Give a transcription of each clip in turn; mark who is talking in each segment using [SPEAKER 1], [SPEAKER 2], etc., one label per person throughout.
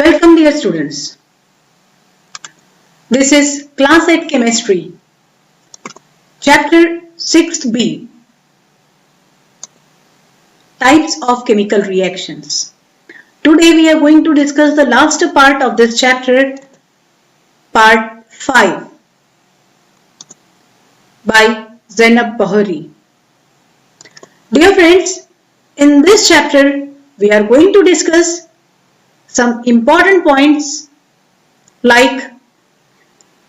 [SPEAKER 1] Welcome dear students. This is Class 8 Chemistry, Chapter 6b, Types of Chemical Reactions. Today we are going to discuss the last part of this chapter, Part 5, by Zainab Bahari. Dear friends, in this chapter we are going to discuss some important points like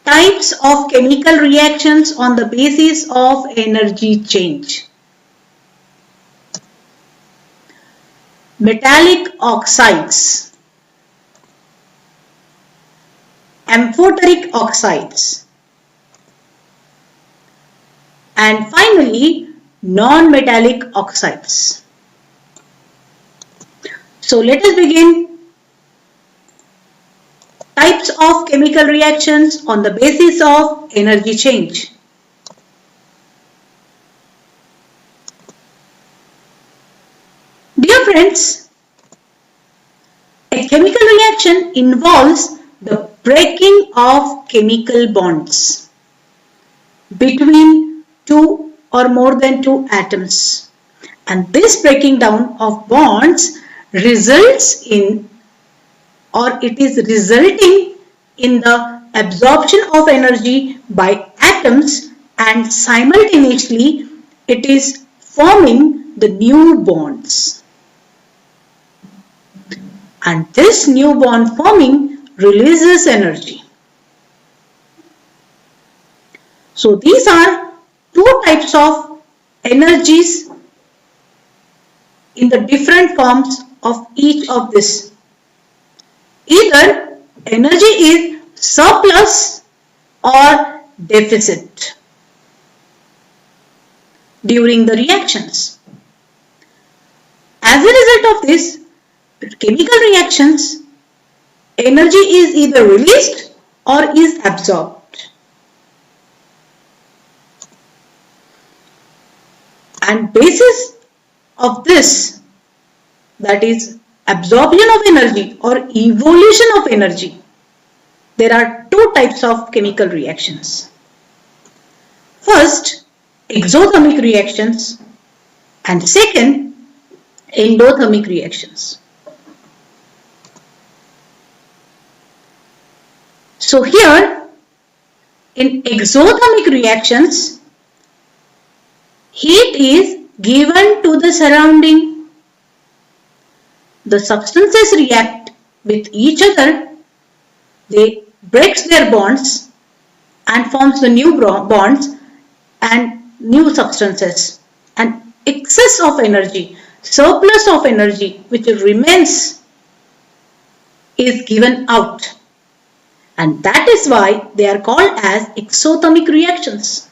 [SPEAKER 1] types of chemical reactions on the basis of energy change. Metallic oxides, amphoteric oxides, and finally non-metallic oxides. So let us begin. Types of chemical reactions on the basis of energy change. Dear friends, a chemical reaction involves the breaking of chemical bonds between two or more than two atoms, and this breaking down of bonds results in, or it is resulting in, the absorption of energy by atoms, and simultaneously it is forming the new bonds. And this new bond forming releases energy. So these are two types of energies in the different forms of each of this. Either energy is surplus or deficit during the reactions. As a result of this, chemical reactions, energy is either released or is absorbed. And basis of this, that is absorption of energy or evolution of energy, there are two types of chemical reactions. First, exothermic reactions, and second, endothermic reactions. So here, in exothermic reactions, heat is given to the surrounding. The substances react with each other, they break their bonds and forms the new bonds and new substances, and excess of energy, surplus of energy which remains is given out, and that is why they are called as exothermic reactions.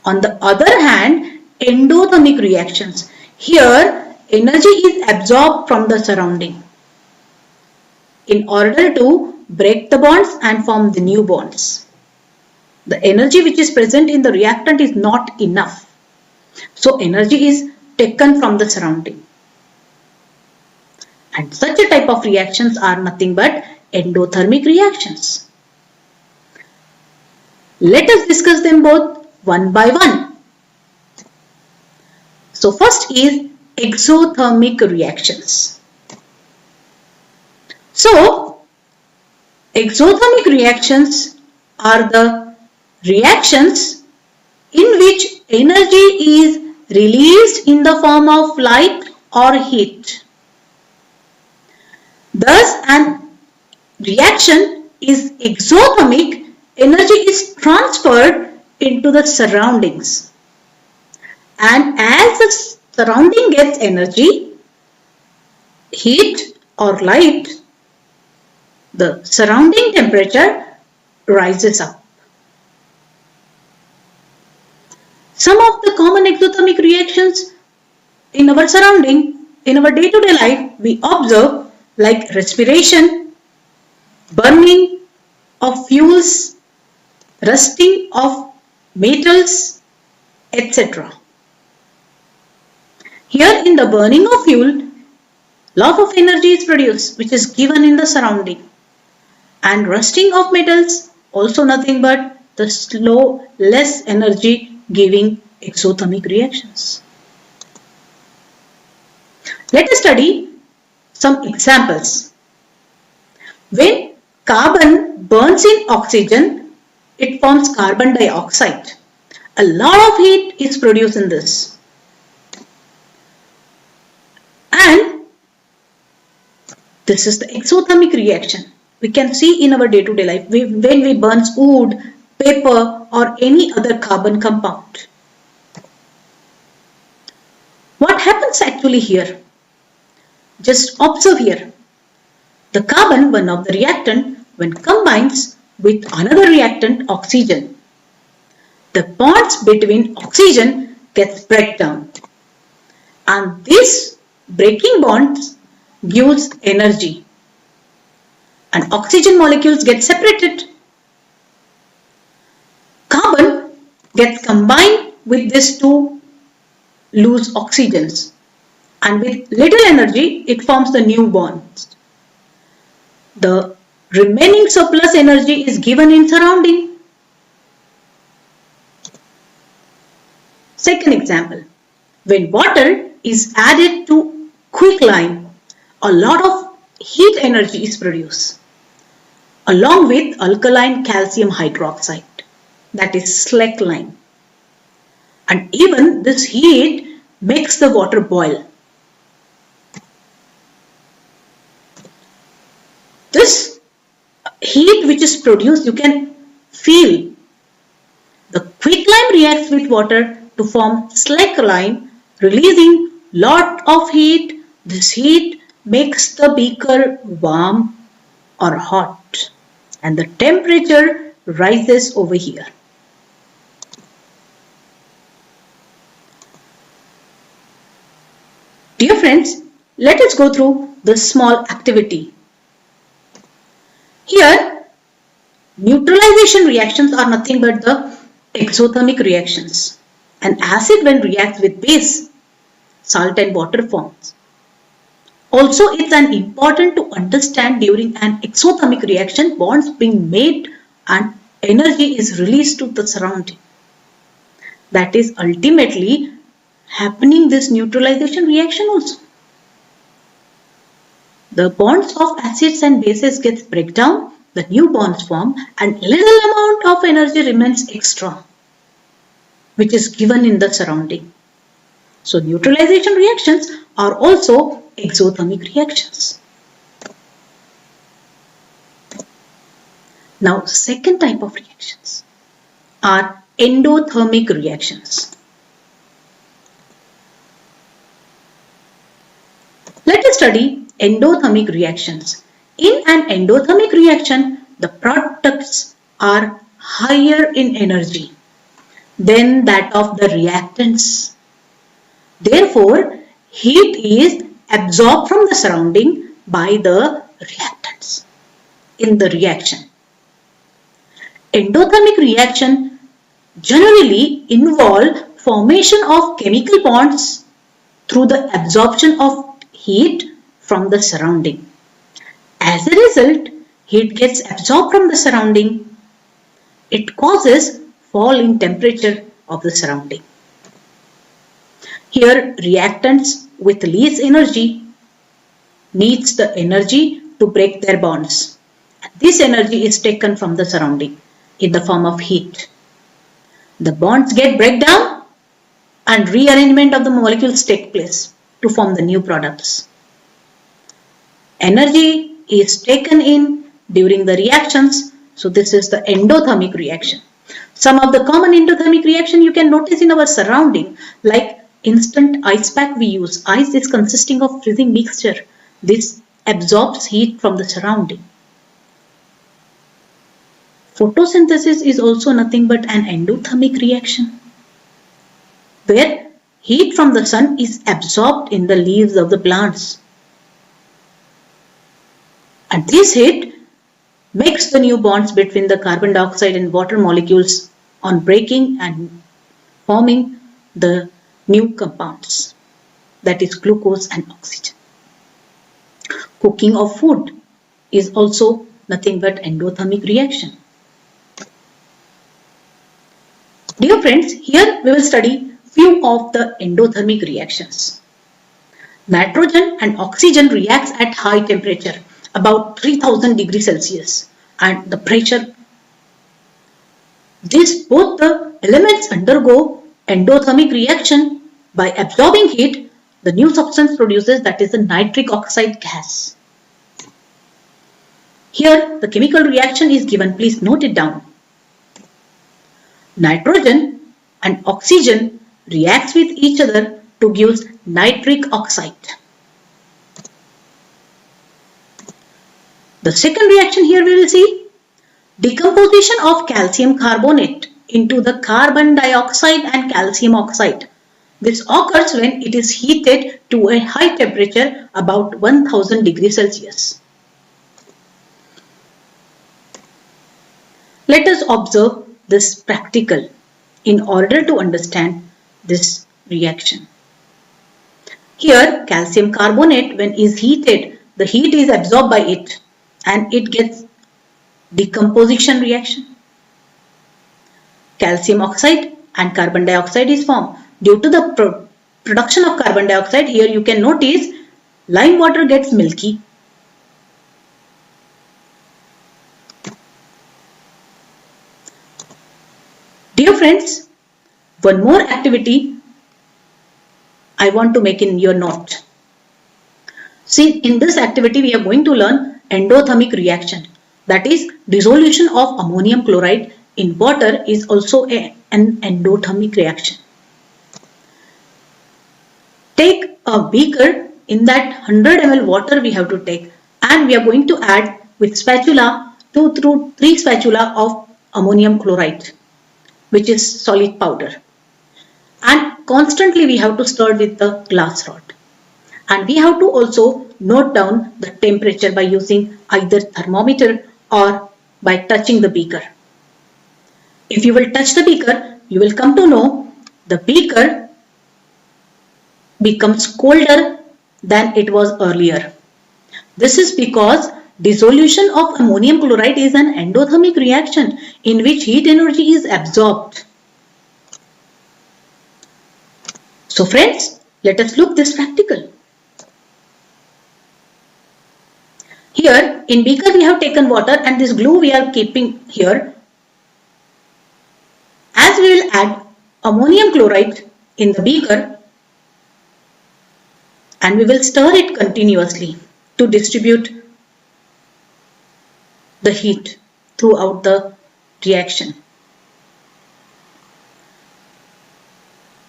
[SPEAKER 1] On the other hand, endothermic reactions, here energy is absorbed from the surrounding in order to break the bonds and form the new bonds. The energy which is present in the reactant is not enough, so energy is taken from the surrounding, and such a type of reactions are nothing but endothermic reactions. Let us discuss them both one by one. So first is exothermic reactions. So exothermic reactions are the reactions in which energy is released in the form of light or heat. Thus, an reaction is exothermic, energy is transferred into the surroundings, and as the surrounding gets energy, heat or light, the surrounding temperature rises up. Some of the common exothermic reactions in our surrounding, in our day-to-day life, we observe like respiration, burning of fuels, rusting of metals, etc. Here in the burning of fuel, Lot of energy is produced which is given in the surrounding. And rusting of metals also nothing but the slow, less energy giving exothermic reactions. Let us study some examples. When carbon burns in oxygen, it forms carbon dioxide. A lot of heat is produced in this. And this is the exothermic reaction. We can see in our day-to-day life when we burn wood, paper or any other carbon compound. What happens actually here? Just observe here. The carbon, one of the reactant, when combines with another reactant, oxygen, the bonds between oxygen gets break down. And this breaking bonds gives energy. And oxygen molecules get separated. Carbon gets combined with these two loose oxygens. And with little energy, it forms the new bonds. The remaining surplus energy is given in surrounding. Second example, when water is added to quicklime, a lot of heat energy is produced along with alkaline calcium hydroxide, that is slackline. And even this heat makes the water boil. This heat which is produced, you can feel. The quicklime reacts with water to form slackline, releasing lot of heat. This heat makes the beaker warm or hot, and the temperature rises over here. Dear friends, let us go through this small activity. Here, neutralization reactions are nothing but the exothermic reactions. An acid when reacts with base, salt and water forms. Also, it's an important to understand during an exothermic reaction, bonds being made and energy is released to the surrounding. That is ultimately happening this neutralization reaction also. The bonds of acids and bases gets break down, the new bonds form and little amount of energy remains extra, which is given in the surrounding. So neutralization reactions are also exothermic reactions. Now second type of reactions are endothermic reactions. Let us study endothermic reactions. In an endothermic reaction, the products are higher in energy than that of the reactants. Therefore, heat is absorbed from the surrounding by the reactants in the reaction. Endothermic reaction generally involve formation of chemical bonds through the absorption of heat from the surrounding. As a result, heat gets absorbed from the surrounding. It causes fall in temperature of the surrounding. Here, reactants with least energy needs the energy to break their bonds. This energy is taken from the surrounding in the form of heat. The bonds get break down and rearrangement of the molecules take place to form the new products. Energy is taken in during the reactions, so this is the endothermic reaction. Some of the common endothermic reaction you can notice in our surrounding, like instant ice pack we use. Ice is consisting of freezing mixture. This absorbs heat from the surrounding. Photosynthesis is also nothing but an endothermic reaction, where heat from the sun is absorbed in the leaves of the plants. And this heat makes the new bonds between the carbon dioxide and water molecules on breaking and forming the new compounds, that is glucose and oxygen. Cooking of food is also nothing but endothermic reaction. Dear friends, here we will study few of the endothermic reactions. Nitrogen and oxygen reacts at high temperature, about 3000 degrees Celsius, and the pressure. Both the elements undergo endothermic reaction. By absorbing heat, the new substance produces, that is the nitric oxide gas. Here the chemical reaction is given, please note it down. Nitrogen and oxygen reacts with each other to give nitric oxide. The second reaction here we will see decomposition of calcium carbonate into the carbon dioxide and calcium oxide. This occurs when it is heated to a high temperature, about 1000 degrees Celsius. Let us observe this practical in order to understand this reaction. Here calcium carbonate, when is heated, the heat is absorbed by it and it gets decomposition reaction. Calcium oxide and carbon dioxide is formed. Due to the production of carbon dioxide, here you can notice lime water gets milky. Dear friends, one more activity I want to make in your note. See, in this activity we are going to learn endothermic reaction, that is dissolution of ammonium chloride in water is also an endothermic reaction. Take a beaker, in that 100 ml water we have to take, and we are going to add with spatula 2 to 3 spatula of ammonium chloride, which is solid powder, and constantly we have to stir with the glass rod, and we have to also note down the temperature by using either thermometer or by touching the beaker. If you will touch the beaker, you will come to know the beaker becomes colder than it was earlier. This is because dissolution of ammonium chloride is an endothermic reaction in which heat energy is absorbed. So friends, let us look this practical. Here in beaker we have taken water and this glue we are keeping here. As we will add ammonium chloride in the beaker, and we will stir it continuously to distribute the heat throughout the reaction.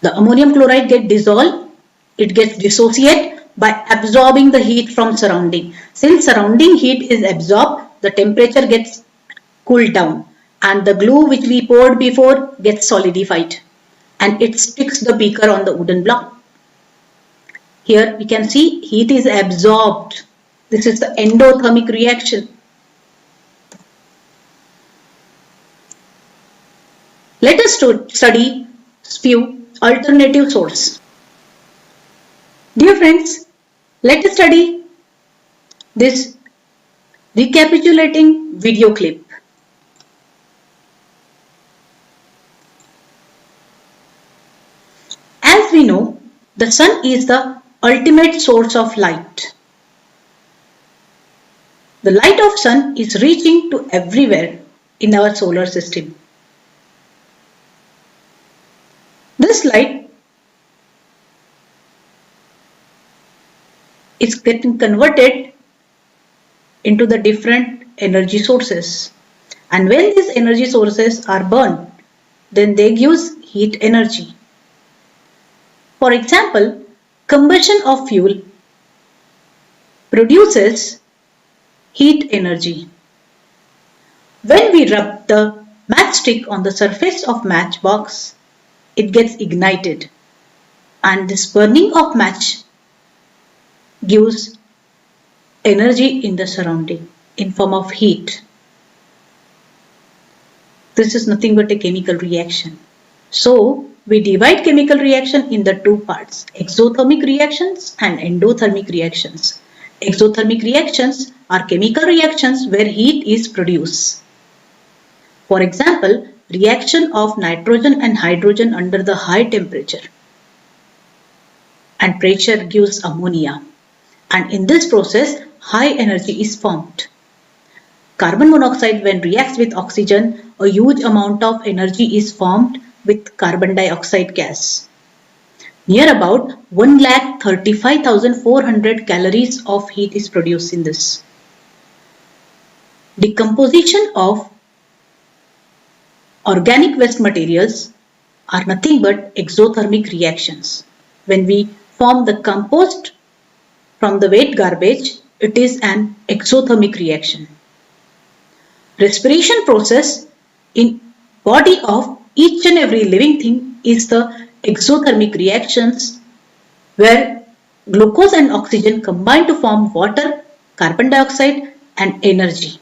[SPEAKER 1] The ammonium chloride gets dissolved, it gets dissociated by absorbing the heat from surrounding. Since surrounding heat is absorbed, the temperature gets cooled down and the glue which we poured before gets solidified and it sticks the beaker on the wooden block. Here we can see heat is absorbed. This is the endothermic reaction. Let us study few alternative sources. Dear friends, let us study this recapitulating video clip. As we know, the sun is the ultimate source of light. The light of sun is reaching to everywhere in our solar system. This light is getting converted into the different energy sources, and when these energy sources are burned, then they give heat energy. For example, combustion of fuel produces heat energy. When we rub the matchstick on the surface of matchbox, it gets ignited, and this burning of match gives energy in the surrounding in form of heat. This is nothing but a chemical reaction. So we divide chemical reaction in the two parts, exothermic reactions and endothermic reactions. Exothermic reactions are chemical reactions where heat is produced. For example, reaction of nitrogen and hydrogen under the high temperature and pressure gives ammonia, and in this process high energy is formed. Carbon monoxide, when reacts with oxygen, a huge amount of energy is formed with carbon dioxide gas. Near about 1,35,400 calories of heat is produced in this. Decomposition of organic waste materials are nothing but exothermic reactions. When we form the compost from the wet garbage, it is an exothermic reaction. Respiration process in body of each and every living thing is the exothermic reactions where glucose and oxygen combine to form water, carbon dioxide and energy.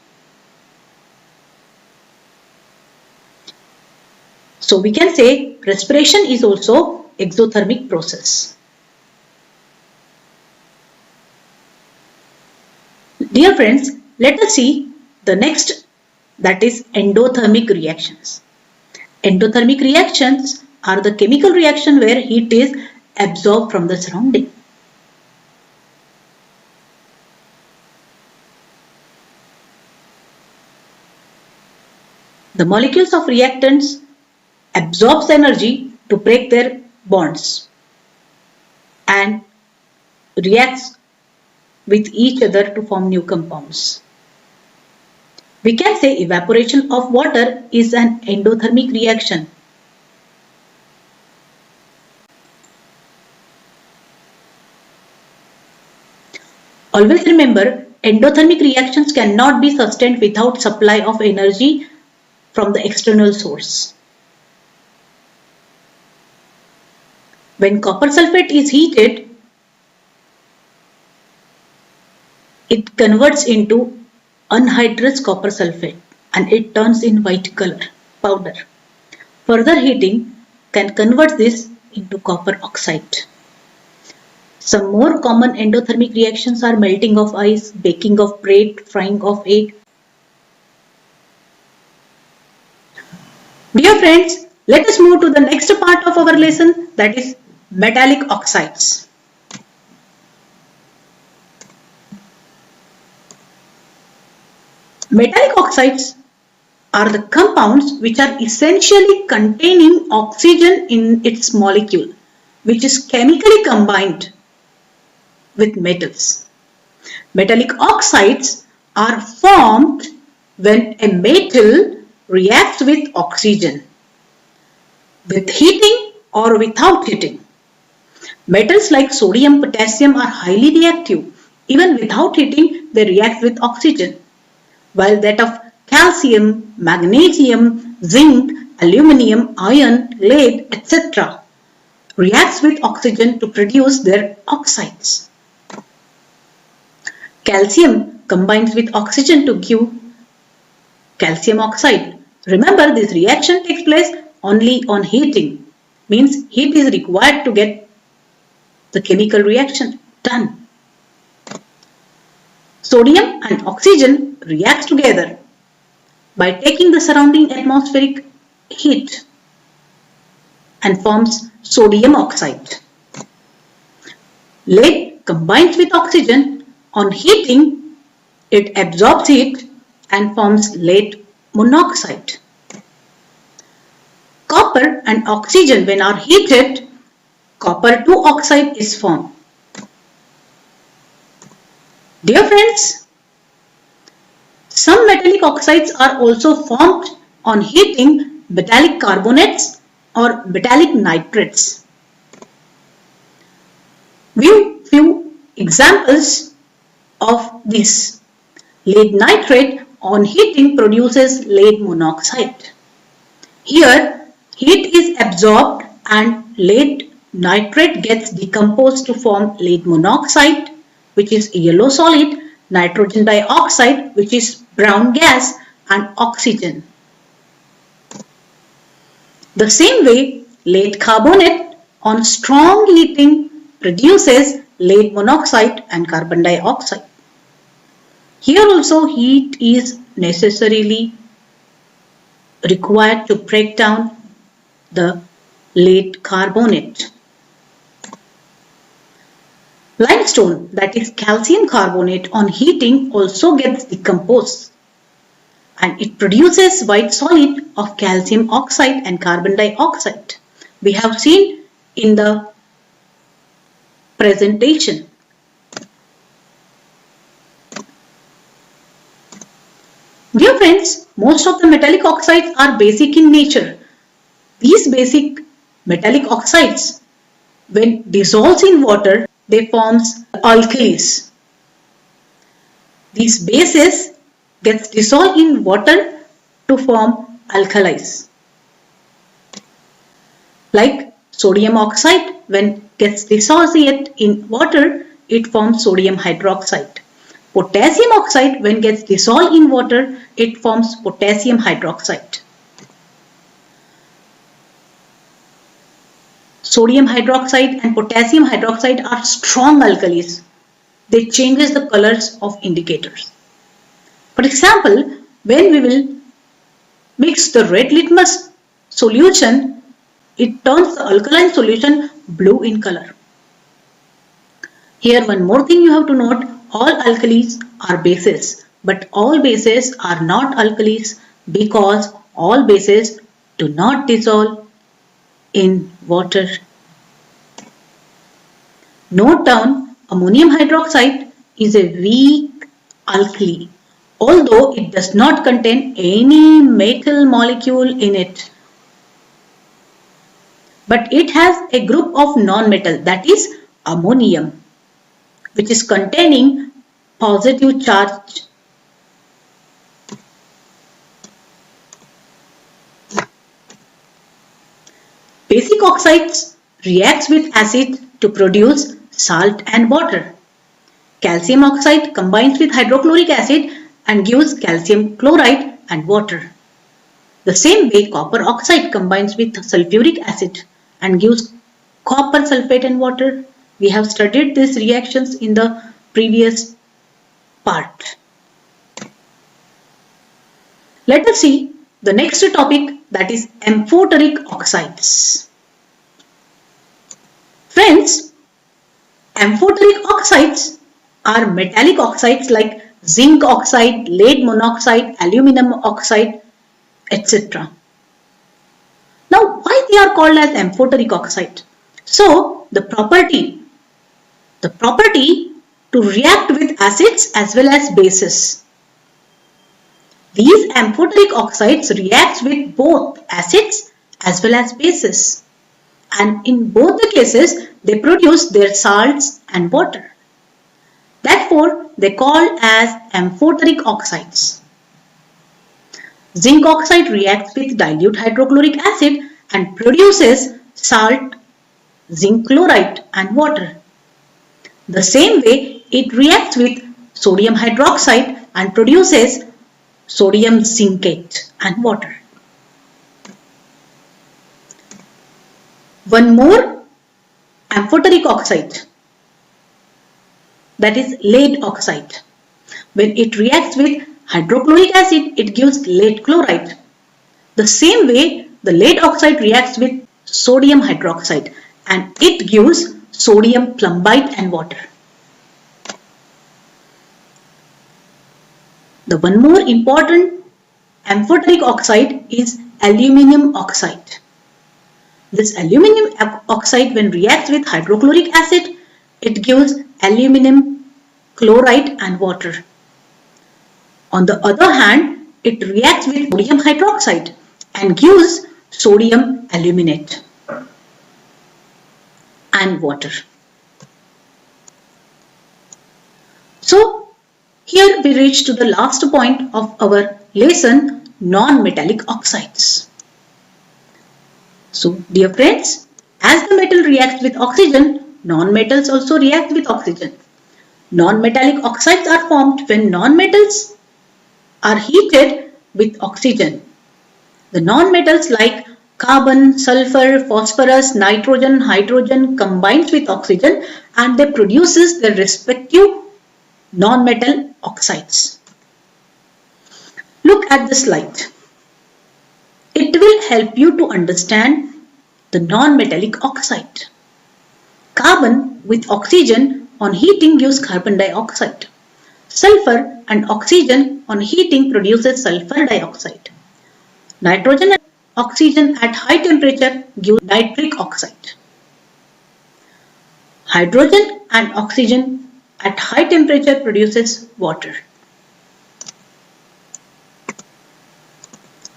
[SPEAKER 1] So we can say respiration is also exothermic process. Dear friends, let us see the next, that is endothermic reactions. Endothermic reactions are the chemical reaction where heat is absorbed from the surrounding. The molecules of reactants absorbs energy to break their bonds and reacts with each other to form new compounds. We can say evaporation of water is an endothermic reaction. Always remember, endothermic reactions cannot be sustained without supply of energy from the external source. When copper sulfate is heated, it converts into anhydrous copper sulfate and it turns in white color powder. Further heating can convert this into copper oxide. Some more common endothermic reactions are melting of ice, baking of bread, frying of egg. Dear friends, let us move to the next part of our lesson, that is metallic oxides. Metallic oxides are the compounds which are essentially containing oxygen in its molecule, which is chemically combined with metals. Metallic oxides are formed when a metal reacts with oxygen, with heating or without heating. Metals like sodium, potassium are highly reactive. Even without heating, they react with oxygen, while that of calcium, magnesium, zinc, aluminium, iron, lead, etc. reacts with oxygen to produce their oxides. Calcium combines with oxygen to give calcium oxide. Remember, this reaction takes place only on heating, means heat is required to get the chemical reaction done. Sodium and oxygen react together by taking the surrounding atmospheric heat and forms sodium oxide. Lead combines with oxygen. On heating, it absorbs heat and forms lead monoxide. Copper and oxygen, when are heated, copper 2 oxide is formed. Dear friends, some metallic oxides are also formed on heating, metallic carbonates or metallic nitrates. View few examples of this. Lead nitrate on heating produces lead monoxide. Here, heat is absorbed and lead nitrate gets decomposed to form lead monoxide, which is yellow solid, nitrogen dioxide, which is brown gas, and oxygen. The same way, lead carbonate on strong heating produces lead monoxide and carbon dioxide. Here also heat is necessarily required to break down the lead carbonate. Limestone, that is calcium carbonate, on heating also gets decomposed and it produces white solid of calcium oxide and carbon dioxide. We have seen in the presentation. Dear friends, most of the metallic oxides are basic in nature. These basic metallic oxides, when dissolved in water, they form alkalis. These bases gets dissolved in water to form alkalis. Like sodium oxide, when gets dissociated in water, it forms sodium hydroxide. Potassium oxide, when gets dissolved in water, it forms potassium hydroxide. Sodium hydroxide and potassium hydroxide are strong alkalis. They changes the colors of indicators. For example, when we will mix the red litmus solution, it turns the alkaline solution blue in color. Here one more thing you have to note, all alkalis are bases, but all bases are not alkalis because all bases do not dissolve in water. Note down, ammonium hydroxide is a weak alkali, although it does not contain any metal molecule in it. But it has a group of non-metal, that is ammonium, which is containing positive charge. Basic oxides reacts with acid to produce salt and water. Calcium oxide combines with hydrochloric acid and gives calcium chloride and water. The same way copper oxide combines with sulfuric acid and gives copper sulfate and water. We have studied these reactions in the previous part. Let us see the next topic, that is amphoteric oxides. Friends, amphoteric oxides are metallic oxides like zinc oxide, lead monoxide, aluminum oxide, etc. Now, why they are called as amphoteric oxide? So, the property to react with acids as well as bases. These amphoteric oxides react with both acids as well as bases, and in both the cases they produce their salts and water. Therefore, they are called as amphoteric oxides. Zinc oxide reacts with dilute hydrochloric acid and produces salt, zinc chloride and water. The same way it reacts with sodium hydroxide and produces sodium zincate and water. One more amphoteric oxide, that is lead oxide. When it reacts with hydrochloric acid, it gives lead chloride. The same way the lead oxide reacts with sodium hydroxide and it gives sodium plumbite and water. The one more important amphoteric oxide is aluminum oxide. This aluminum oxide, when reacts with hydrochloric acid, it gives aluminum chloride and water. On the other hand, it reacts with sodium hydroxide and gives sodium aluminate and water. So, here we reach to the last point of our lesson, non-metallic oxides. So, dear friends, as the metal reacts with oxygen, non-metals also react with oxygen. Non-metallic oxides are formed when non-metals are heated with oxygen. The non-metals like carbon, sulfur, phosphorus, nitrogen, hydrogen combines with oxygen and they produces their respective non-metal oxides. Look at the slide. It will help you to understand the non-metallic oxide. Carbon with oxygen on heating gives carbon dioxide. Sulfur and oxygen on heating produces sulfur dioxide. Nitrogen and oxygen at high temperature give nitric oxide. Hydrogen and oxygen at high temperature produces water.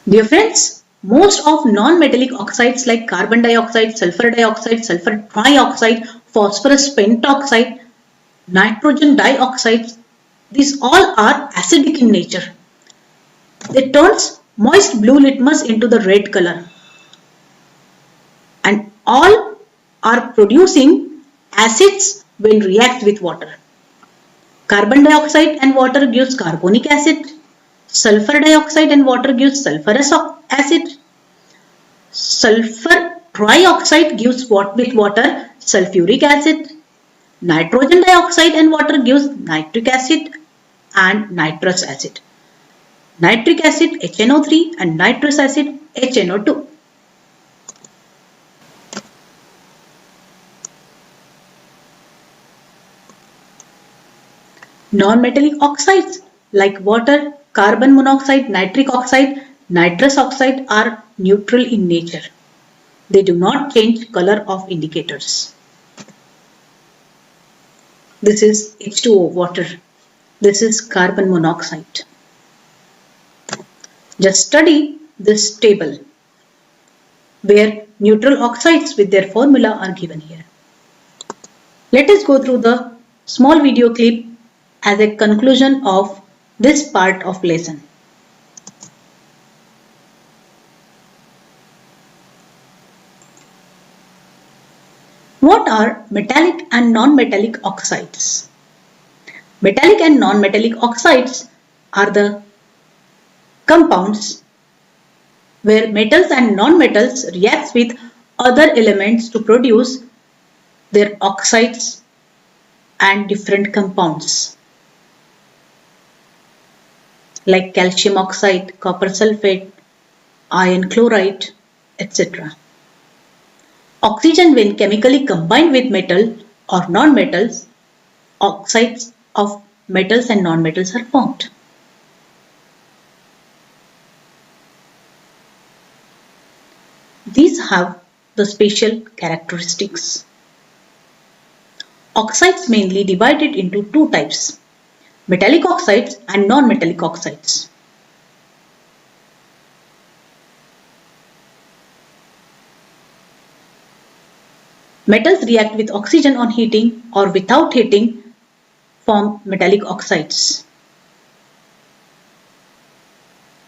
[SPEAKER 1] Dear friends, most of non-metallic oxides like carbon dioxide, sulfur trioxide, phosphorus pentoxide, nitrogen dioxide, these all are acidic in nature. They turns moist blue litmus into the red color, and all are producing acids when react with water. Carbon dioxide and water gives carbonic acid. Sulfur dioxide and water gives sulfurous acid. Sulfur trioxide gives with water sulfuric acid. Nitrogen dioxide and water gives nitric acid and nitrous acid. Nitric acid HNO3 and nitrous acid HNO2. Non-metallic oxides like water, carbon monoxide, nitric oxide, nitrous oxide are neutral in nature. They do not change color of indicators. This is H2O, water. This is carbon monoxide. Just study this table where neutral oxides with their formula are given here. Let us go through the small video clip as a conclusion of this part of lesson. What are metallic and non-metallic oxides? Metallic and non-metallic oxides are the compounds where metals and non-metals react with other elements to produce their oxides and different compounds like calcium oxide, copper sulfate, iron chloride, etc. Oxygen, when chemically combined with metal or non-metals, oxides of metals and non-metals are formed. These have the special characteristics. Oxides mainly divided into two types: metallic oxides and non-metallic oxides. Metals react with oxygen on heating or without heating form metallic oxides.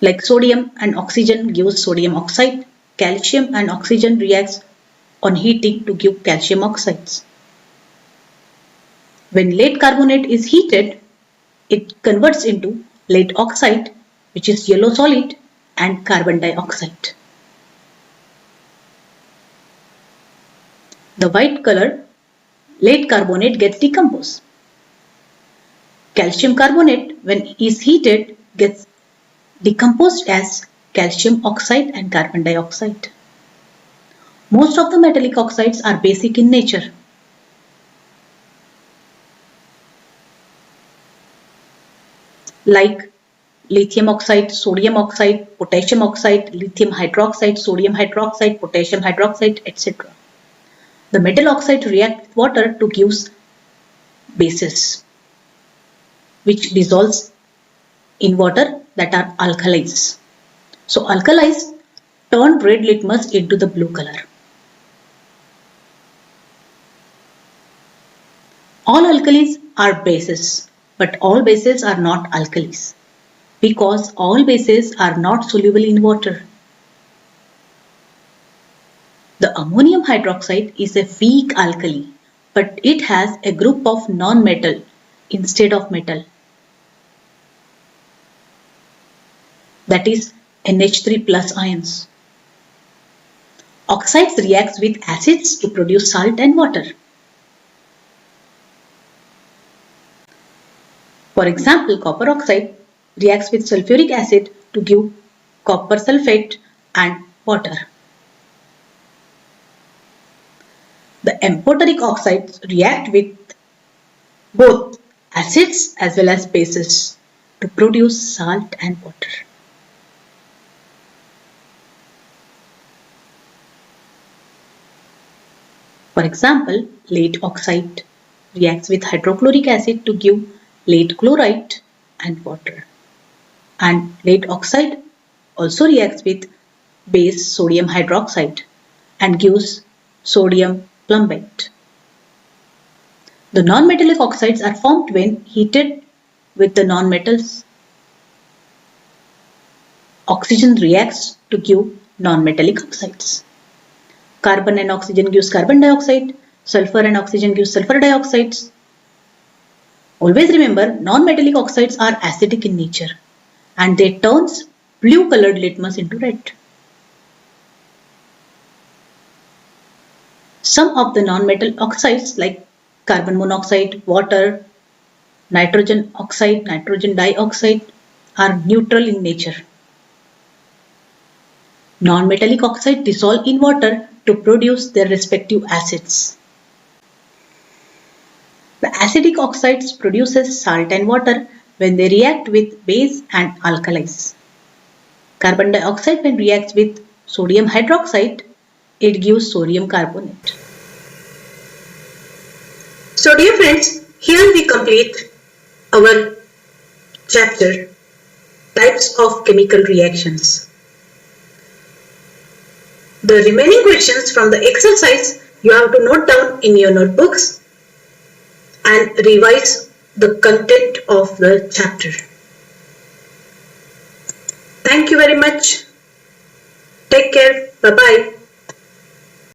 [SPEAKER 1] Like sodium and oxygen gives sodium oxide, calcium and oxygen reacts on heating to give calcium oxides. When lead carbonate is heated, it converts into lead oxide, which is yellow solid, and carbon dioxide. The white color lead carbonate gets decomposed. Calcium carbonate, when is heated, gets decomposed as calcium oxide and carbon dioxide. Most of the metallic oxides are basic in nature. Like lithium oxide, sodium oxide, potassium oxide, lithium hydroxide, sodium hydroxide, potassium hydroxide, etc. The metal oxide react with water to give bases, which dissolves in water, that are alkalis. So alkalis turn red litmus into the blue color. All alkalis are bases, but all bases are not alkalis, because all bases are not soluble in water. The ammonium hydroxide is a weak alkali, but it has a group of non-metal instead of metal. That is NH3 plus ions. Oxides react with acids to produce salt and water. For example, copper oxide reacts with sulfuric acid to give copper sulfate and water. The amphoteric oxides react with both acids as well as bases to produce salt and water. For example, lead oxide reacts with hydrochloric acid to give lead chloride and water. And lead oxide also reacts with base sodium hydroxide and gives sodium plumbate. The non-metallic oxides are formed when heated with the non-metals. Oxygen reacts to give non-metallic oxides. Carbon and oxygen gives carbon dioxide. Sulfur and oxygen gives sulfur dioxides. Always remember, non-metallic oxides are acidic in nature and they turns blue colored litmus into red. Some of the non-metal oxides like carbon monoxide, water, nitrogen oxide, nitrogen dioxide are neutral in nature. Non-metallic oxides dissolve in water to produce their respective acids. The acidic oxides produces salt and water when they react with base and alkalis. Carbon dioxide when reacts with sodium hydroxide, it gives sodium carbonate. So dear friends, here we complete our chapter Types of Chemical Reactions. The remaining questions from the exercise you have to note down in your notebooks and revise the content of the chapter. Thank you very much. Take care. Bye-bye.